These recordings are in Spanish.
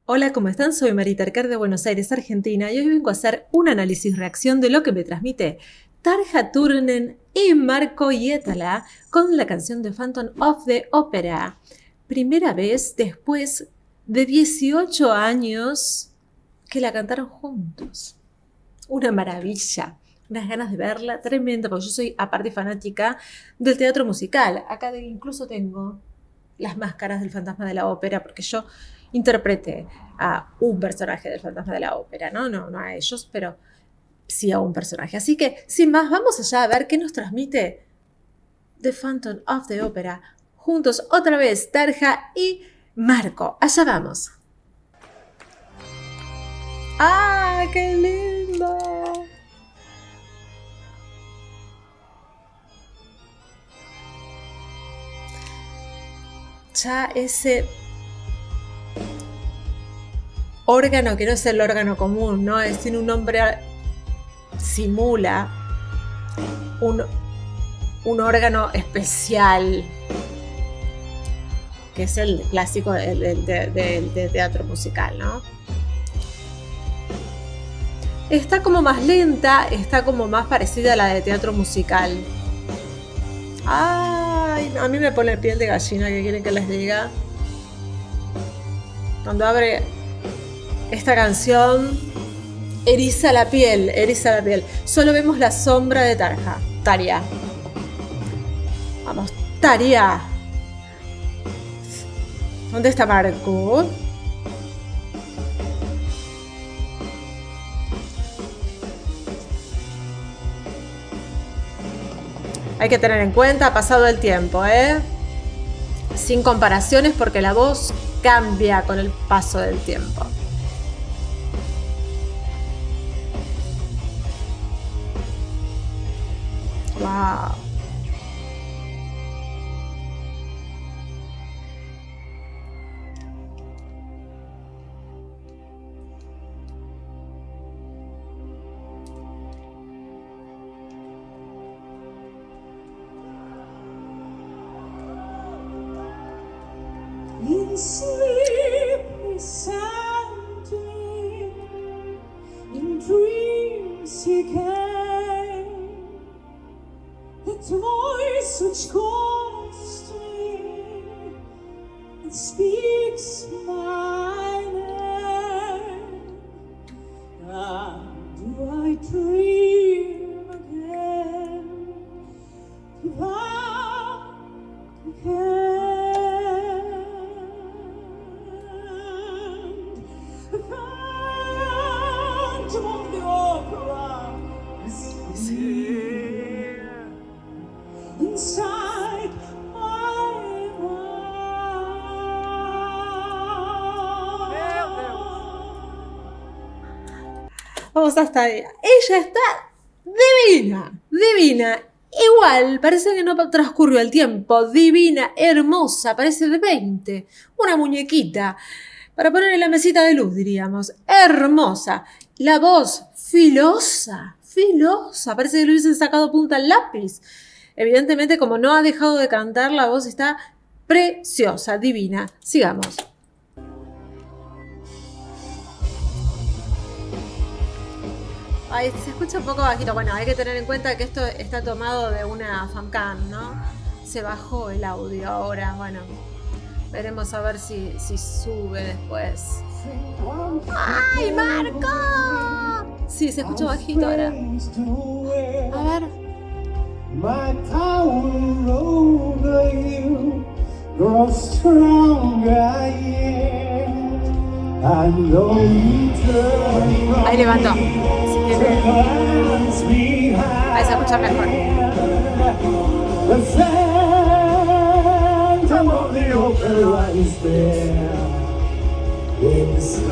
Hola, ¿cómo están? Soy Marita Arcar de Buenos Aires, Argentina, y hoy vengo a hacer un análisis-reacción de lo que me transmite Tarja Turunen y Marco Hietala con la canción de Phantom of the Opera. Primera vez después de 18 años que la cantaron juntos. Una maravilla. Unas ganas de verla tremenda, porque yo soy aparte fanática del teatro musical. Acá incluso tengo las máscaras del fantasma de la ópera, porque yo interpreté a un personaje del fantasma de la ópera, no a ellos, pero sí a un personaje. Así que, sin más, vamos allá a ver qué nos transmite The Phantom of the Opera. Juntos, otra vez, Tarja y Marco. Allá vamos. ¡Ah, qué lindo! Ya ese órgano que no es el órgano común, ¿no? Tiene un nombre, simula un órgano especial, que es el clásico del teatro musical, ¿no? Está como más lenta, está como más parecida a la de teatro musical. Ay, a mí me pone piel de gallina, ¿qué quieren que les diga? Cuando abre esta canción, eriza la piel, eriza la piel. Solo vemos la sombra de Tarja. Vamos, Tarja. ¿Dónde está Marco? Hay que tener en cuenta, ha pasado el tiempo, sin comparaciones, porque la voz cambia con el paso del tiempo. Wow. In sleep he sank in dreams he came, that voice which calls to me and speaks my name. And do I dream again? Thou again. Inside my Vamos hasta ahí. Ella está divina, divina. Igual, parece que no transcurrió el tiempo. Divina, hermosa, parece de 20. Una muñequita. Para poner en la mesita de luz, diríamos. Hermosa. La voz, filosa, filosa. Parece que le hubiesen sacado punta al lápiz. Evidentemente, como no ha dejado de cantar, la voz está preciosa, divina. Sigamos. Ay, se escucha un poco bajito. Bueno, hay que tener en cuenta que esto está tomado de una Famcam, ¿no? Se bajó el audio ahora. Bueno, veremos a ver si sube después. ¡Ay, Marco! Sí, se escucha bajito ahora. A ver. My power over you grows stronger, yeah. I know you turn. Ahí levantó. Si quiere. Ahí se escucha mejor. The phantom of the opera is there inside.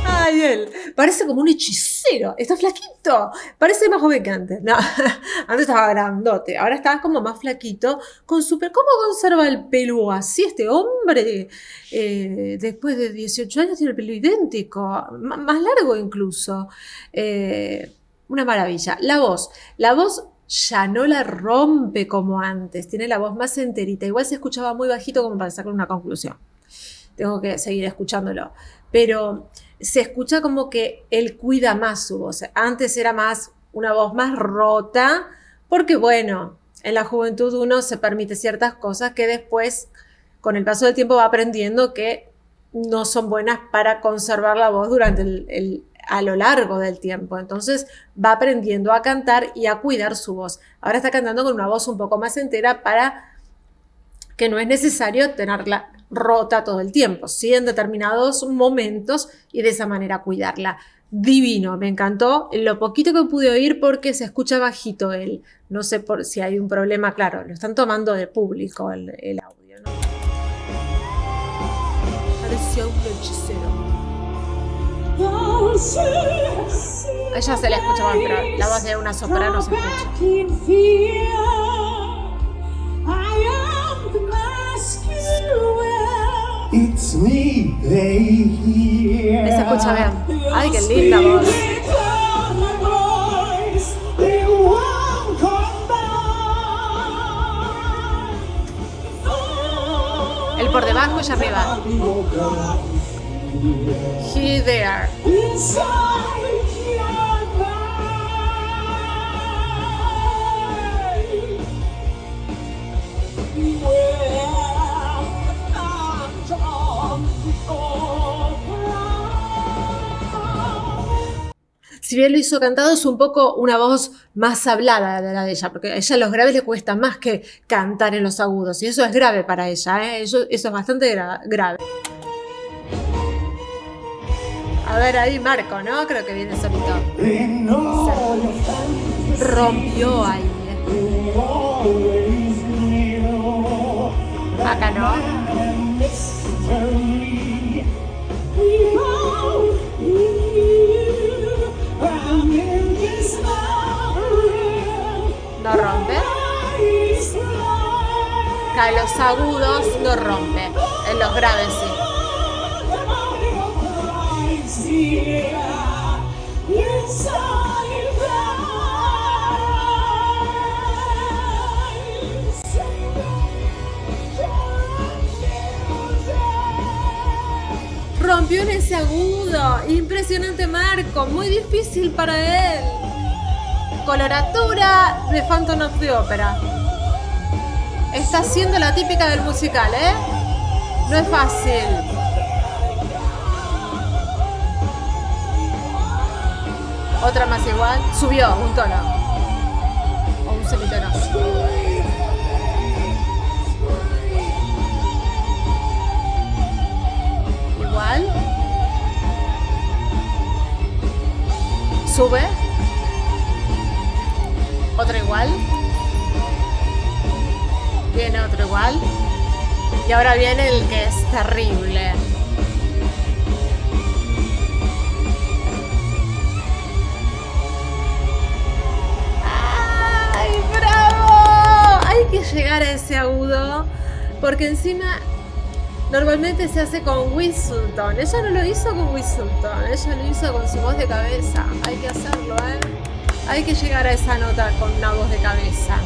Ay, él. Parece como un hechicero. Está flaquito. Parece más joven que antes. No, antes estaba grandote. Ahora está como más flaquito. ¿Cómo conserva el pelo así este hombre? Después de 18 años tiene el pelo idéntico. Más largo incluso. Una maravilla. La voz ya no la rompe como antes, tiene la voz más enterita. Igual se escuchaba muy bajito como para sacar una conclusión. Tengo que seguir escuchándolo. Pero se escucha como que él cuida más su voz. Antes era más una voz más rota, porque bueno, en la juventud uno se permite ciertas cosas que después, con el paso del tiempo, va aprendiendo que no son buenas para conservar la voz durante a lo largo del tiempo. Entonces va aprendiendo a cantar y a cuidar su voz. Ahora está cantando con una voz un poco más entera para que no es necesario tenerla rota todo el tiempo, sí en determinados momentos y de esa manera cuidarla. Divino, me encantó lo poquito que pude oír porque se escucha bajito él. No sé por si hay un problema, claro, lo están tomando de público el audio, ¿no? Parecía un hechicero. A ella se le escucha más, pero la voz de una soprano se escucha. It's me they hear. Se escucha bien. Ay, qué linda voz. Él por debajo y arriba. He there. Si bien lo hizo cantado, es un poco una voz más hablada de la de ella, porque a ella los graves le cuesta más que cantar en los agudos, y eso es grave para ella, ¿eh? Eso es bastante grave. A ver, ahí Marco, ¿no? Creo que viene solito. Se rompió ahí, Acá no. No rompe. Acá en los agudos no rompe. En los graves sí. Rompió en ese agudo. Impresionante Marco. Muy difícil para él. Coloratura de Phantom of the Opera. Está siendo la típica del musical, ¿eh? No es fácil. Otra más igual. Subió un tono. O un semitono. Igual. Sube. Otro igual. Viene otro igual. Y ahora viene el que es terrible. ¡Ay, bravo! Hay que llegar a ese agudo. Porque encima normalmente se hace con Whistleton. Ella no lo hizo con Whistleton. Ella lo hizo con su voz de cabeza. Hay que hacerlo, ¿eh? Hay que llegar a esa nota con una voz de cabeza.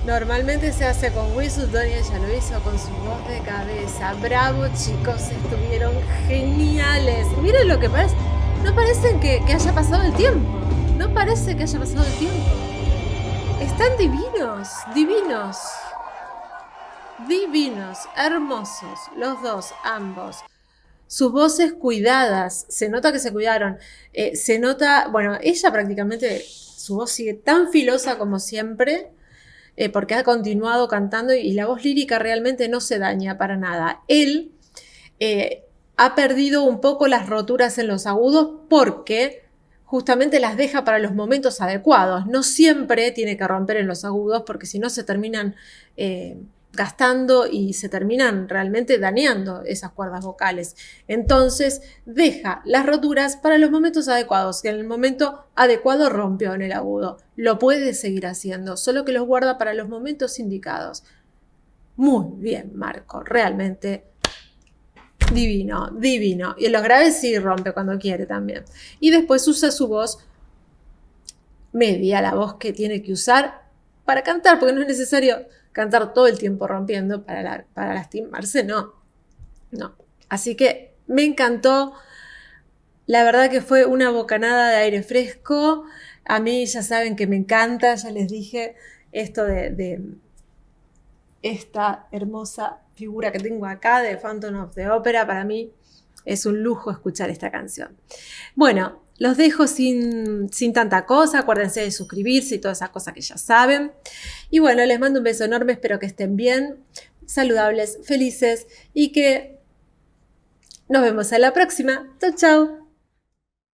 Normalmente se hace con Whistleton y ella lo hizo con su voz de cabeza. Bravo, chicos, estuvieron geniales. Miren lo que parece. No parece que haya pasado el tiempo. No parece que haya pasado el tiempo. Están divinos, divinos. Divinos, hermosos. Los dos, ambos. Sus voces cuidadas, se nota que se cuidaron, se nota, bueno, ella prácticamente, su voz sigue tan filosa como siempre, porque ha continuado cantando y la voz lírica realmente no se daña para nada. Él ha perdido un poco las roturas en los agudos porque justamente las deja para los momentos adecuados. No siempre tiene que romper en los agudos porque si no se terminan gastando y se terminan realmente dañando esas cuerdas vocales. Entonces deja las roturas para los momentos adecuados, que en el momento adecuado rompió en el agudo. Lo puede seguir haciendo, solo que los guarda para los momentos indicados. Muy bien, Marco, realmente divino, divino. Y en los graves sí rompe cuando quiere también. Y después usa su voz media la voz que tiene que usar para cantar, porque no es necesario cantar todo el tiempo rompiendo para lastimarse, no. Así que me encantó, la verdad que fue una bocanada de aire fresco. A mí ya saben que me encanta, ya les dije, esto de esta hermosa figura que tengo acá de Phantom of the Opera. Para mí es un lujo escuchar esta canción. Bueno, los dejo sin tanta cosa. Acuérdense de suscribirse y todas esas cosas que ya saben. Y bueno, les mando un beso enorme. Espero que estén bien, saludables, felices y que nos vemos a la próxima. Chau, chau.